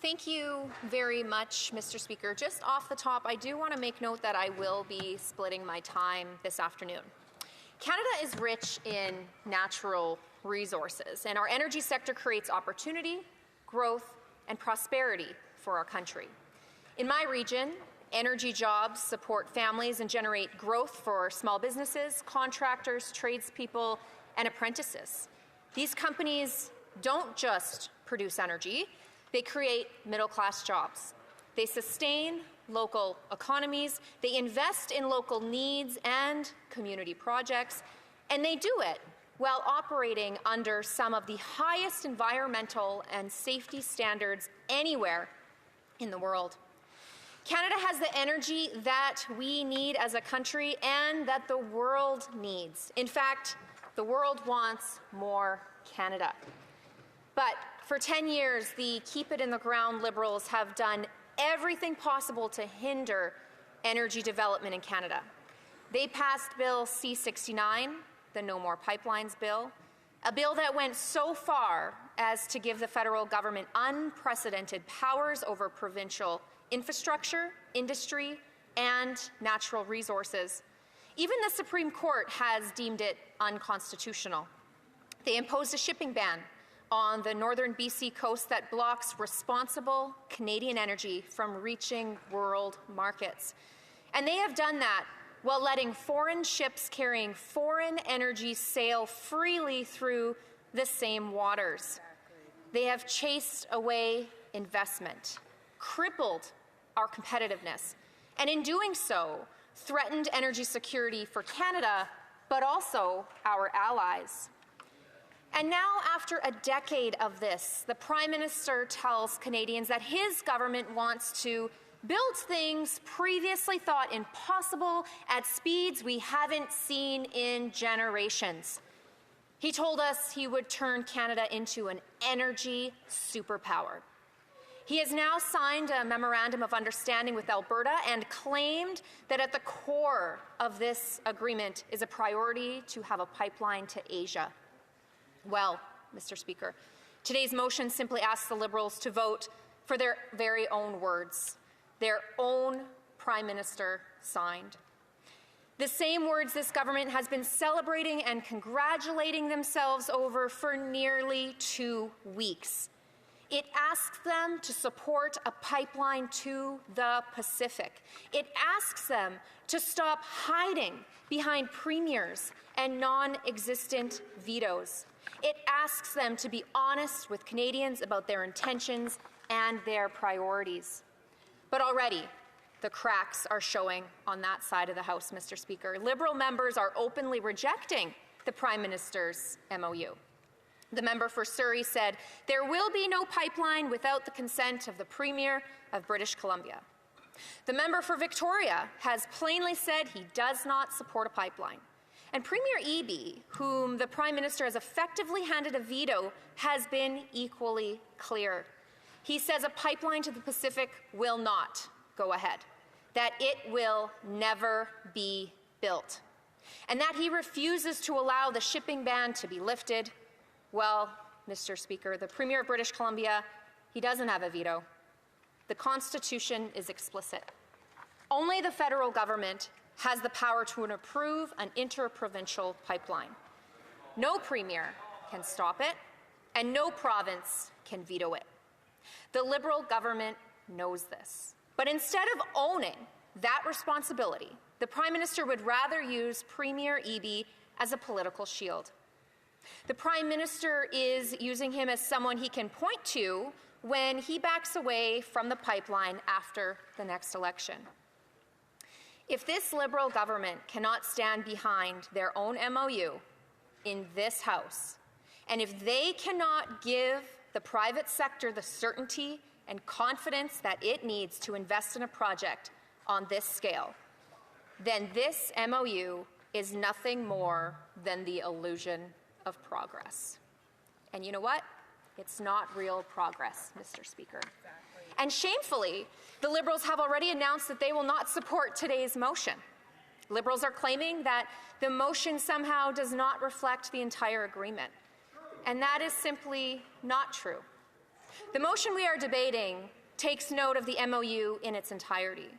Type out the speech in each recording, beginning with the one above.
Thank you very much, Mr. Speaker. Just off the top, I do want to make note that I will be splitting my time this afternoon. Canada is rich in natural resources, and our energy sector creates opportunity, growth, and prosperity for our country. In my region, energy jobs support families and generate growth for small businesses, contractors, tradespeople, and apprentices. These companies don't just produce energy, they create middle-class jobs. They sustain local economies, they invest in local needs and community projects, and they do it while operating under some of the highest environmental and safety standards anywhere in the world. Canada has the energy that we need as a country and that the world needs. In fact, the world wants more Canada. But for 10 years, the Keep It in the Ground Liberals have done everything possible to hinder energy development in Canada. They passed Bill C-69, the No More Pipelines bill, a bill that went so far as to give the federal government unprecedented powers over provincial infrastructure, industry, and natural resources. Even the Supreme Court has deemed it unconstitutional. They imposed a shipping ban on the northern BC coast that blocks responsible Canadian energy from reaching world markets. And they have done that while letting foreign ships carrying foreign energy sail freely through the same waters. They have chased away investment, crippled our competitiveness, and in doing so, threatened energy security for Canada, but also our allies. And now, after a decade of this, the Prime Minister tells Canadians that his government wants to build things previously thought impossible at speeds we haven't seen in generations. He told us he would turn Canada into an energy superpower. He has now signed a memorandum of understanding with Alberta and claimed that at the core of this agreement is a priority to have a pipeline to Asia. Well, Mr. Speaker, today's motion simply asks the Liberals to vote for their very own words, their own Prime Minister signed. The same words this government has been celebrating and congratulating themselves over for nearly 2 weeks. It asks them to support a pipeline to the Pacific. It asks them to stop hiding behind premiers and non-existent vetoes. It asks them to be honest with Canadians about their intentions and their priorities. But already, the cracks are showing on that side of the House, Mr. Speaker. Liberal members are openly rejecting the Prime Minister's MOU. The member for Surrey said, "There will be no pipeline without the consent of the Premier of British Columbia." The member for Victoria has plainly said he does not support a pipeline. And Premier Eby, whom the Prime Minister has effectively handed a veto, has been equally clear. He says a pipeline to the Pacific will not go ahead, that it will never be built, and that he refuses to allow the shipping ban to be lifted. Well, Mr. Speaker, the Premier of British Columbia, he doesn't have a veto. The Constitution is explicit. Only the federal government has the power to approve an interprovincial pipeline. No premier can stop it, and no province can veto it. The Liberal government knows this. But instead of owning that responsibility, the Prime Minister would rather use Premier Eby as a political shield. The Prime Minister is using him as someone he can point to when he backs away from the pipeline after the next election. If this Liberal government cannot stand behind their own MOU in this House, and if they cannot give the private sector the certainty and confidence that it needs to invest in a project on this scale, then this MOU is nothing more than the illusion of progress. And you know what? It's not real progress, Mr. Speaker. And shamefully, the Liberals have already announced that they will not support today's motion. Liberals are claiming that the motion somehow does not reflect the entire agreement. And that is simply not true. The motion we are debating takes note of the MOU in its entirety.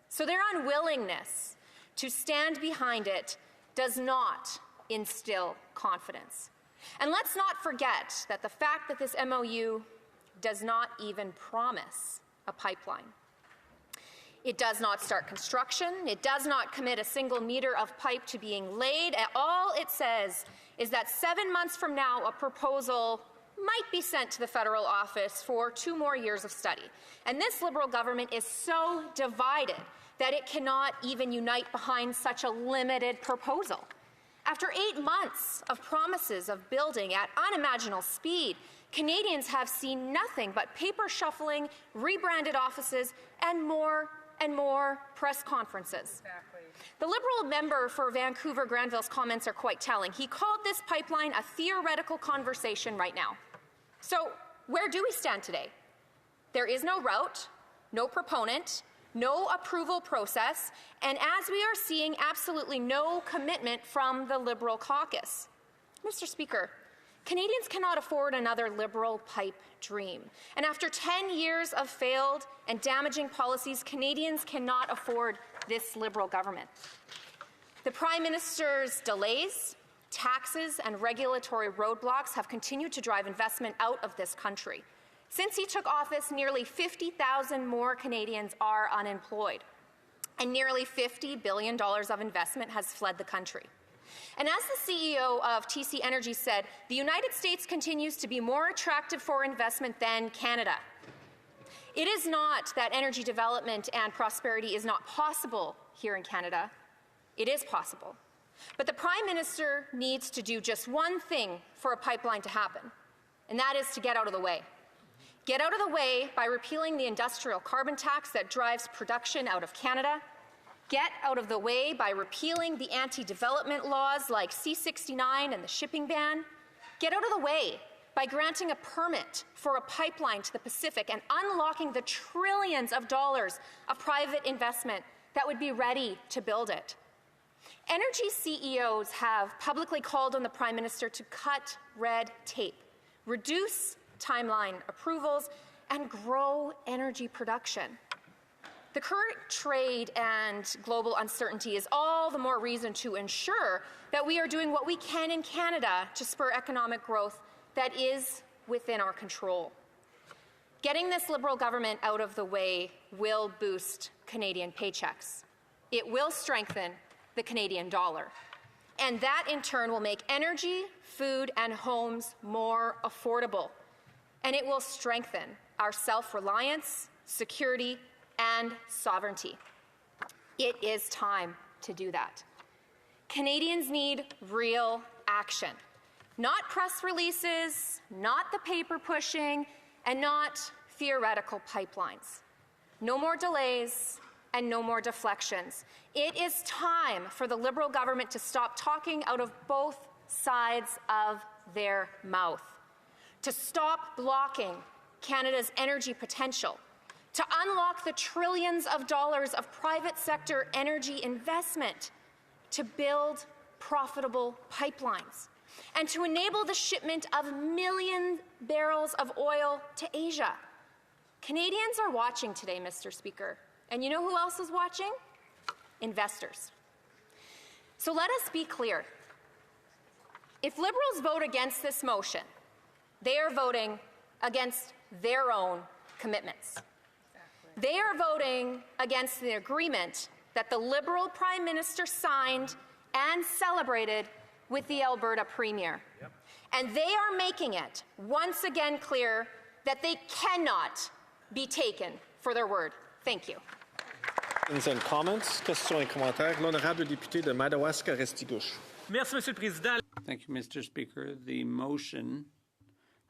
So their unwillingness to stand behind it does not instill confidence. And let's not forget that the fact that this MOU does not even promise a pipeline. It does not start construction. It does not commit a single meter of pipe to being laid. All it says is that 7 months from now, a proposal might be sent to the federal office for 2 more years of study. And this Liberal government is so divided that it cannot even unite behind such a limited proposal. After 8 months of promises of building at unimaginable speed, Canadians have seen nothing but paper shuffling, rebranded offices, and more press conferences. Exactly. The Liberal member for Vancouver Granville's comments are quite telling. He called this pipeline a theoretical conversation right now. So where do we stand today? There is no route, no proponent, no approval process, and as we are seeing, absolutely no commitment from the Liberal caucus. Mr. Speaker, Canadians cannot afford another Liberal pipe dream. And after 10 years of failed and damaging policies, Canadians cannot afford this Liberal government. The Prime Minister's delays, taxes, and regulatory roadblocks have continued to drive investment out of this country. Since he took office, nearly 50,000 more Canadians are unemployed, and nearly $50 billion of investment has fled the country. And as the CEO of TC Energy said, the United States continues to be more attractive for investment than Canada. It is not that energy development and prosperity is not possible here in Canada. It is possible. But the Prime Minister needs to do just one thing for a pipeline to happen, and that is to get out of the way. Get out of the way by repealing the industrial carbon tax that drives production out of Canada. Get out of the way by repealing the anti-development laws like C-69 and the shipping ban. Get out of the way by granting a permit for a pipeline to the Pacific and unlocking the trillions of dollars of private investment that would be ready to build it. Energy CEOs have publicly called on the Prime Minister to cut red tape, reduce timeline approvals, and grow energy production. The current trade and global uncertainty is all the more reason to ensure that we are doing what we can in Canada to spur economic growth that is within our control. Getting this Liberal government out of the way will boost Canadian paychecks. It will strengthen the Canadian dollar. And that in turn will make energy, food, and homes more affordable. And it will strengthen our self-reliance, security, and sovereignty. It is time to do that. Canadians need real action, not press releases, not the paper pushing, and not theoretical pipelines. No more delays and no more deflections. It is time for the Liberal government to stop talking out of both sides of their mouth, to stop blocking Canada's energy potential, to unlock the trillions of dollars of private sector energy investment, to build profitable pipelines, and to enable the shipment of million barrels of oil to Asia. Canadians are watching today, Mr. Speaker. And you know who else is watching? Investors. So let us be clear. If Liberals vote against this motion, they are voting against their own commitments. Exactly. They are voting against the agreement that the Liberal Prime Minister signed and celebrated with the Alberta Premier. Yep. And they are making it once again clear that they cannot be taken for their word. Thank you. And comments, questions et commentaires. L'honorable député de Madawaska-Restigouche. Merci, Monsieur le Président. Thank you, Mr. Speaker. The motion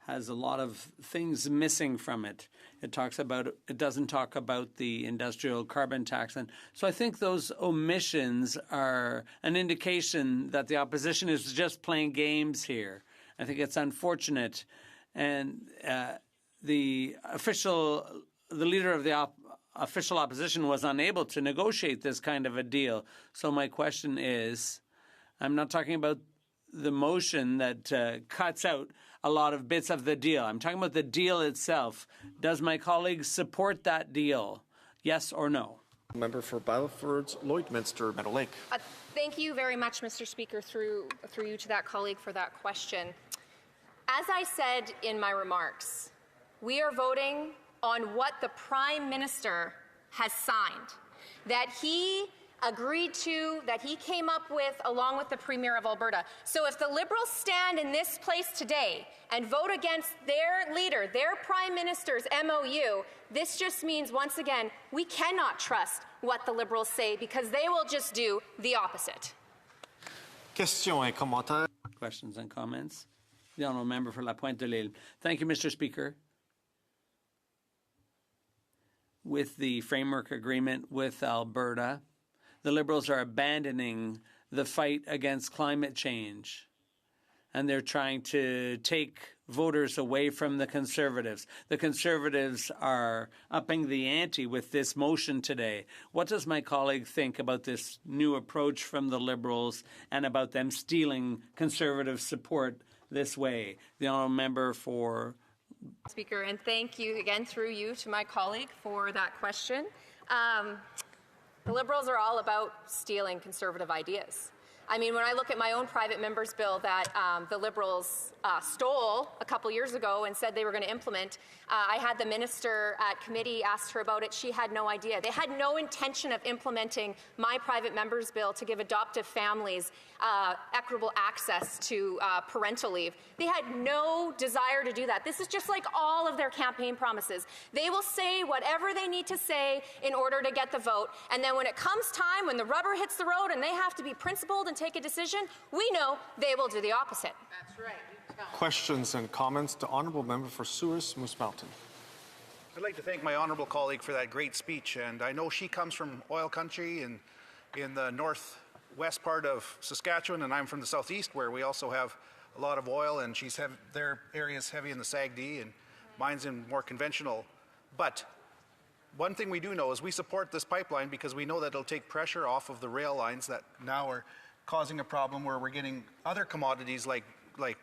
has a lot of things missing from it. It doesn't talk about the industrial carbon tax. And so I think those omissions are an indication that the opposition is just playing games here. I think it's unfortunate. And the leader of the official opposition was unable to negotiate this kind of a deal. So my question is, I'm not talking about the motion that cuts out a lot of bits of the deal. I'm talking about the deal itself. Does my colleague support that deal? Yes or no? Member for Battleford, Lloydminster, Meadow Lake. Thank you very much, Mr. Speaker, through you to that colleague for that question. As I said in my remarks, we are voting on what the Prime Minister has signed, that he agreed to, that he came up with along with the Premier of Alberta. So if the Liberals stand in this place today and vote against their leader, their Prime Minister's MOU, this just means, once again, we cannot trust what the Liberals say because they will just do the opposite. Questions et commentaires. Questions and comments? The Honourable Member for La Pointe de l'Île. Thank you, Mr. Speaker. With the framework agreement with Alberta, the Liberals are abandoning the fight against climate change, and they're trying to take voters away from the Conservatives. The Conservatives are upping the ante with this motion today. What does my colleague think about this new approach from the Liberals and about them stealing Conservative support this way? The Honourable Member for... Speaker, and thank you again through you to my colleague for that question. The Liberals are all about stealing Conservative ideas. I mean, when I look at my own private member's bill that the Liberals stole a couple years ago and said they were going to implement, I had the minister at committee asked her about it. She had no idea. They had no intention of implementing my private member's bill to give adoptive families equitable access to parental leave. They had no desire to do that. This is just like all of their campaign promises. They will say whatever they need to say in order to get the vote, and then when it comes time, when the rubber hits the road and they have to be principled and take a decision, we know they will do the opposite. That's right. Questions and comments. The Honourable Member for Souris, Moose Mountain. I'd like to thank my honourable colleague for that great speech, and I know she comes from oil country and in the northwest part of Saskatchewan, and I'm from the southeast where we also have a lot of oil, and their area's heavy in the SAGD and mine's in more conventional. But one thing we do know is we support this pipeline because we know that it'll take pressure off of the rail lines that now are causing a problem where we're getting other commodities like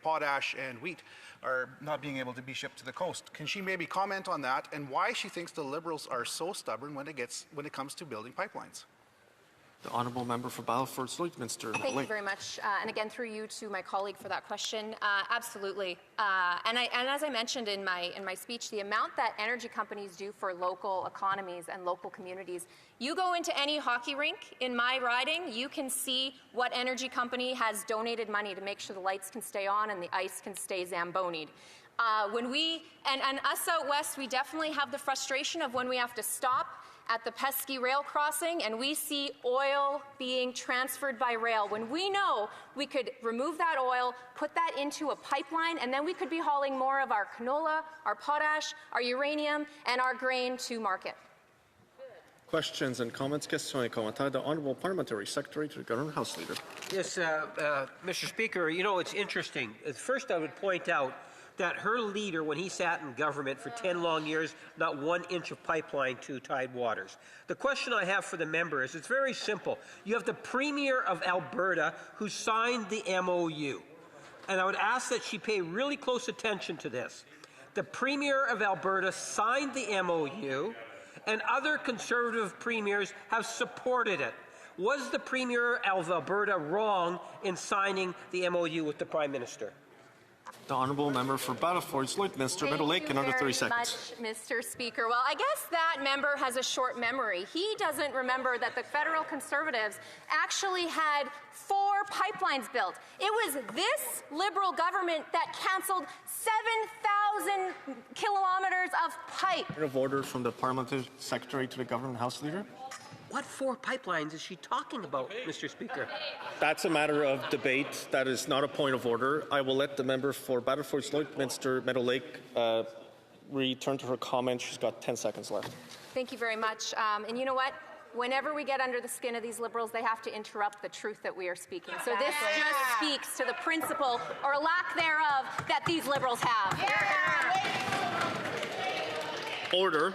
potash and wheat are not being able to be shipped to the coast. Can she maybe comment on that and why she thinks the Liberals are so stubborn when it comes to building pipelines? The Honourable Member for Battleford, Lloydminster, Thank you very much, and again through you to my colleague for that question. Absolutely, and as I mentioned in my speech, the amount that energy companies do for local economies and local communities. You go into any hockey rink in my riding, you can see what energy company has donated money to make sure the lights can stay on and the ice can stay zambonied. When we and us out west, we definitely have the frustration of when we have to stop at the pesky rail crossing and we see oil being transferred by rail, when we know we could remove that oil, put that into a pipeline, and then we could be hauling more of our canola, our potash, our uranium, and our grain to market. Questions and comments. Questions et commentaires. The Honourable Parliamentary Secretary to the Government House Leader. Yes, Mr. Speaker, you know, it's interesting. First, I would point out that her leader, when he sat in government for 10 long years, not 1 inch of pipeline to Tidewaters. The question I have for the member is, it's very simple. You have the Premier of Alberta who signed the MOU. And I would ask that she pay really close attention to this. The Premier of Alberta signed the MOU, and other Conservative premiers have supported it. Was the Premier of Alberta wrong in signing the MOU with the Prime Minister? The Honourable Member for Battleford, Lloydminster, Meadow Lake, in under 30 seconds. Thank you very much, Mr. Speaker. Well, I guess that member has a short memory. He doesn't remember that the federal Conservatives actually had 4 pipelines built. It was this Liberal government that cancelled 7,000 kilometers of pipe. Point of order from the Parliamentary Secretary to the Government House Leader. What 4 pipelines is she talking about, Mr. Speaker? That's a matter of debate. That is not a point of order. I will let the member for Battleford, Lloydminster, Meadow Lake return to her comment. She's got 10 seconds left. Thank you very much. And you know what? Whenever we get under the skin of these Liberals, they have to interrupt the truth that we are speaking. So this just speaks to the principle, or lack thereof, that these Liberals have. Order.